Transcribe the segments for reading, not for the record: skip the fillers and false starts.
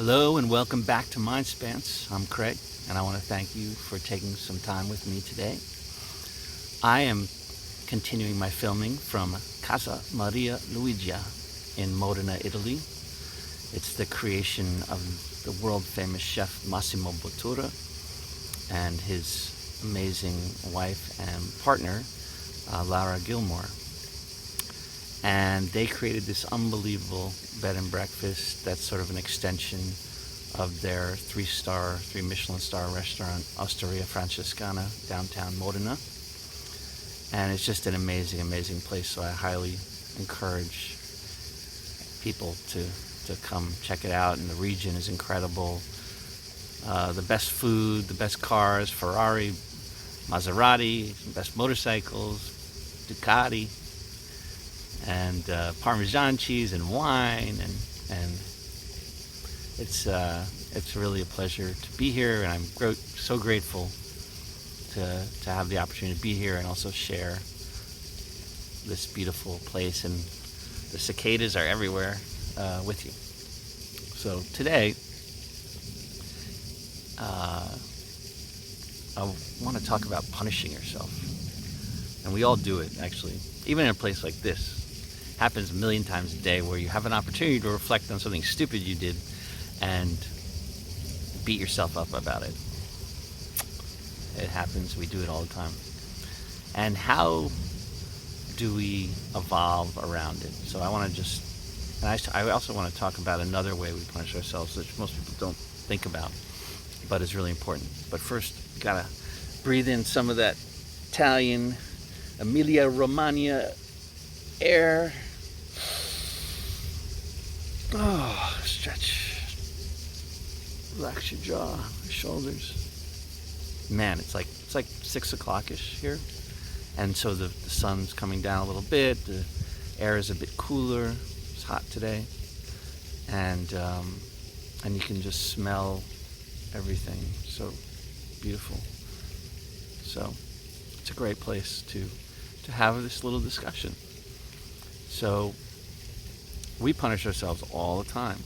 Hello and welcome back to MindSpanse. I'm Craig and I want to thank you for taking some time with me today. I am continuing my filming from Casa Maria Luigia in Modena, Italy. It's the creation of the world famous chef Massimo Bottura and his amazing wife and partner Laura Gilmore. And they created this unbelievable bed and breakfast that's sort of an extension of their three Michelin star restaurant, Osteria Francescana, downtown Modena. And it's just an amazing, amazing place. So I highly encourage people to come check it out. And the region is incredible. The best food, the best cars, Ferrari, Maserati, best motorcycles, Ducati, and Parmesan cheese and wine, and it's really a pleasure to be here, and I'm so grateful to have the opportunity to be here and also share this beautiful place. And the cicadas are everywhere with you. So today I want to talk about punishing yourself, and we all do it actually, even in a place like this. Happens a million times a day where you have an opportunity to reflect on something stupid you did and beat yourself up about it. It happens, we do it all the time. And how do we evolve around it? So I want to I also want to talk about another way we punish ourselves, which most people don't think about, but is really important. But first, you gotta breathe in some of that Italian, Emilia Romagna air. Oh, stretch. Relax your jaw, your shoulders. Man, it's like 6 o'clock-ish here. And so the sun's coming down a little bit. The air is a bit cooler. It's hot today. And you can just smell everything. So beautiful. So it's a great place to have this little discussion. So we punish ourselves all the time,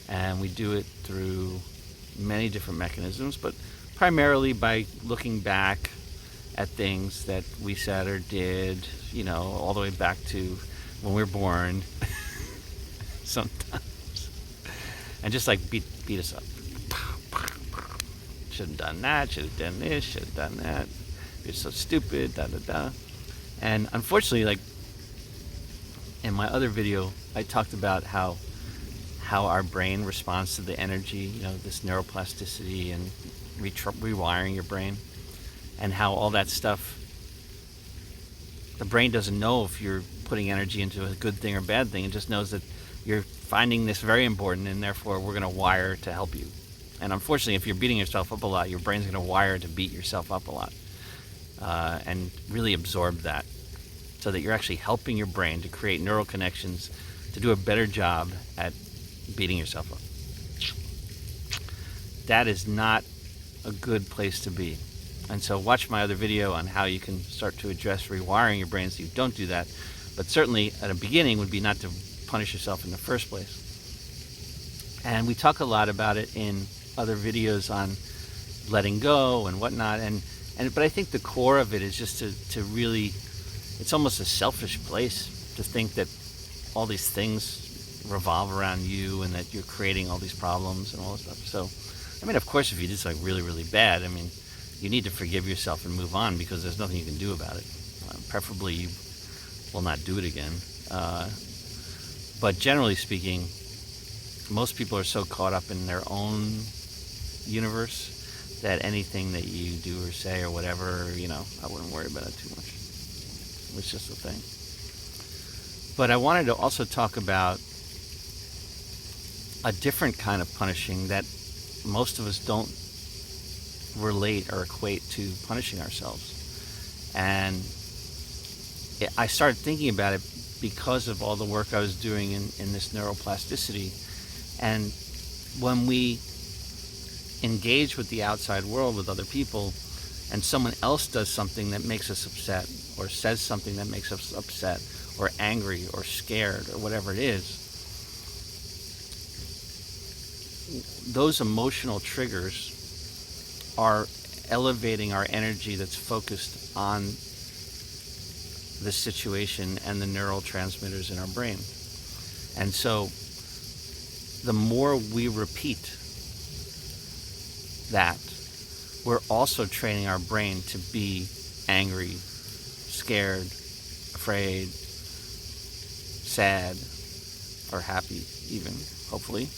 and we do it through many different mechanisms, but primarily by looking back at things that we said or did, all the way back to when we were born sometimes, and just like beat us up. Should have done that, should have done this, should have done that, you're so stupid, da-da-da. And unfortunately, like in my other video, I talked about how our brain responds to the energy, this neuroplasticity and rewiring your brain, and how all that stuff, the brain doesn't know if you're putting energy into a good thing or bad thing. It just knows that you're finding this very important, and therefore we're going to wire to help you. And unfortunately, if you're beating yourself up a lot, your brain's going to wire to beat yourself up a lot, and really absorb that, so that you're actually helping your brain to create neural connections to do a better job at beating yourself up. That is not a good place to be. And so watch my other video on how you can start to address rewiring your brain so you don't do that. But certainly at a beginning would be not to punish yourself in the first place. And we talk a lot about it in other videos on letting go and whatnot. But I think the core of it is just to really, it's almost a selfish place to think that all these things revolve around you and that you're creating all these problems and all this stuff. So, of course, if you did something really, really bad, you need to forgive yourself and move on, because there's nothing you can do about it. Preferably, you will not do it again. But generally speaking, most people are so caught up in their own universe that anything that you do or say or whatever, I wouldn't worry about it too much. It's just a thing. But I wanted to also talk about a different kind of punishing that most of us don't relate or equate to punishing ourselves. And I started thinking about it because of all the work I was doing in this neuroplasticity. And when we engage with the outside world, with other people, and someone else does something that makes us upset, or says something that makes us upset, or angry, or scared, or whatever it is, those emotional triggers are elevating our energy that's focused on the situation and the neurotransmitters in our brain. And so the more we repeat that, we're also training our brain to be angry, scared, afraid, sad, or happy even, hopefully.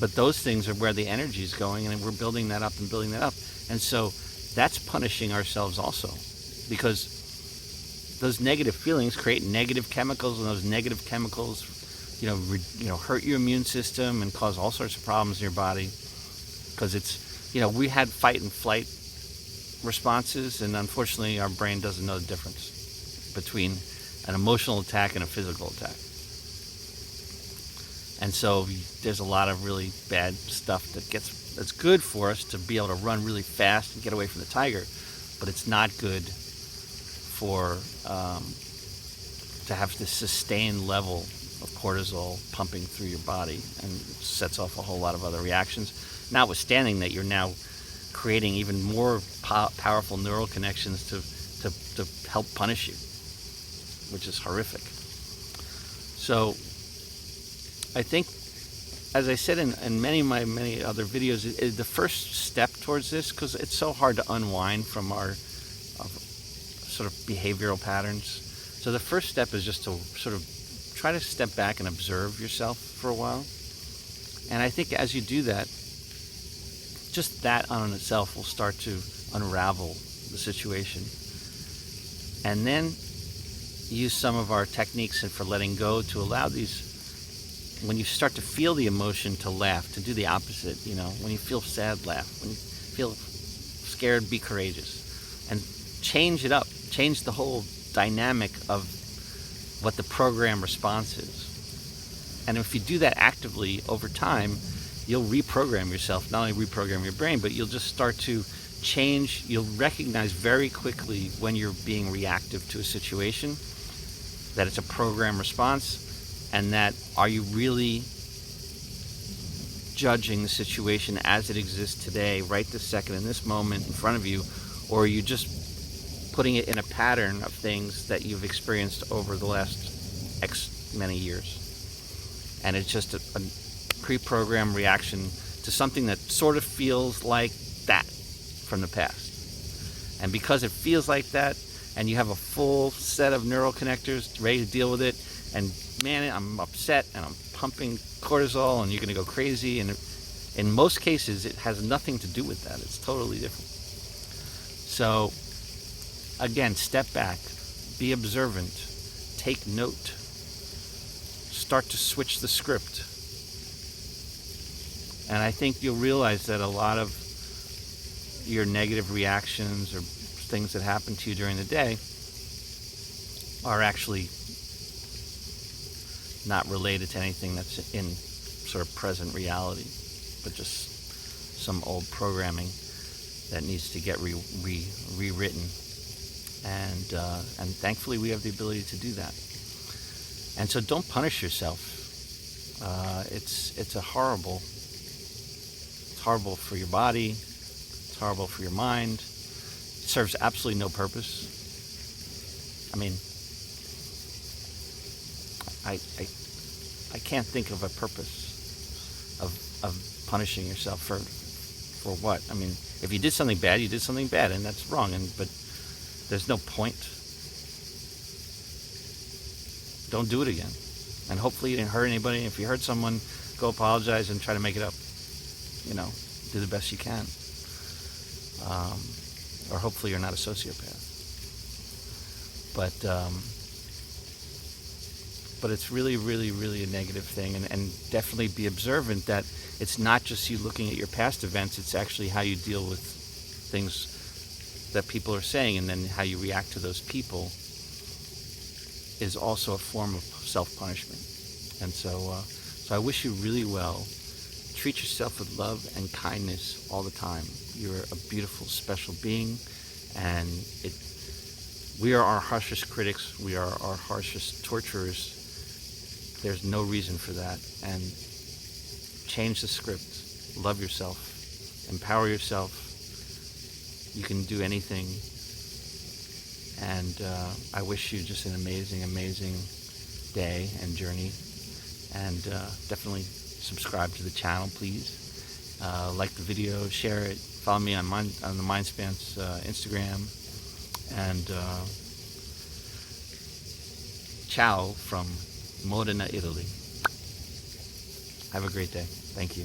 But those things are where the energy is going, and we're building that up and building that up. And so that's punishing ourselves also, because those negative feelings create negative chemicals, and those negative chemicals, hurt your immune system and cause all sorts of problems in your body. Because it's, we had fight and flight responses, and unfortunately our brain doesn't know the difference between an emotional attack and a physical attack. And so there's a lot of really bad stuff that's good for us to be able to run really fast and get away from the tiger, but it's not good for to have this sustained level of cortisol pumping through your body, and sets off a whole lot of other reactions, notwithstanding that you're now creating even more powerful neural connections to help punish you, which is horrific. So I think, as I said in many of my many other videos, the first step towards this, because it's so hard to unwind from our sort of behavioral patterns. So the first step is just to sort of try to step back and observe yourself for a while. And I think as you do that, just that on itself will start to unravel the situation. And then use some of our techniques for letting go to allow these, when you start to feel the emotion, to laugh, to do the opposite. When you feel sad, laugh. When you feel scared, be courageous. And change it up. Change the whole dynamic of what the program response is. And if you do that actively over time, you'll reprogram yourself. Not only reprogram your brain, but you'll just start to change. You'll recognize very quickly when you're being reactive to a situation, that it's a program response, and that are you really judging the situation as it exists today, right this second, in this moment in front of you, or are you just putting it in a pattern of things that you've experienced over the last X many years? And it's just a pre-programmed reaction to something that sort of feels like that from the past. And because it feels like that, and you have a full set of neural connectors ready to deal with it, and man, I'm upset and I'm pumping cortisol and you're going to go crazy, and in most cases it has nothing to do with that. It's totally different. So again, step back, be observant, take note, start to switch the script. And I think you'll realize that a lot of your negative reactions or things that happen to you during the day are actually not related to anything that's in sort of present reality, but just some old programming that needs to get rewritten. And thankfully we have the ability to do that. And so don't punish yourself. It's horrible for your body. It's horrible for your mind. It serves absolutely no purpose. I mean, I can't think of a purpose of punishing yourself for what? I mean, if you did something bad, you did something bad, and that's wrong. But there's no point. Don't do it again. And hopefully you didn't hurt anybody. If you hurt someone, go apologize and try to make it up. Do the best you can. Or hopefully you're not a sociopath. But it's really, really, really a negative thing. And definitely be observant that it's not just you looking at your past events, it's actually how you deal with things that people are saying, and then how you react to those people is also a form of self-punishment. And so I wish you really well. Treat yourself with love and kindness all the time. You're a beautiful, special being, and we are our harshest critics. We are our harshest torturers. There's no reason for that. And change the script. Love yourself. Empower yourself. You can do anything. And I wish you just an amazing, amazing day and journey. And definitely subscribe to the channel, please. Like the video, share it. Follow me on the MindSpanse Instagram. And ciao from Modena, Italy. Have a great day. Thank you.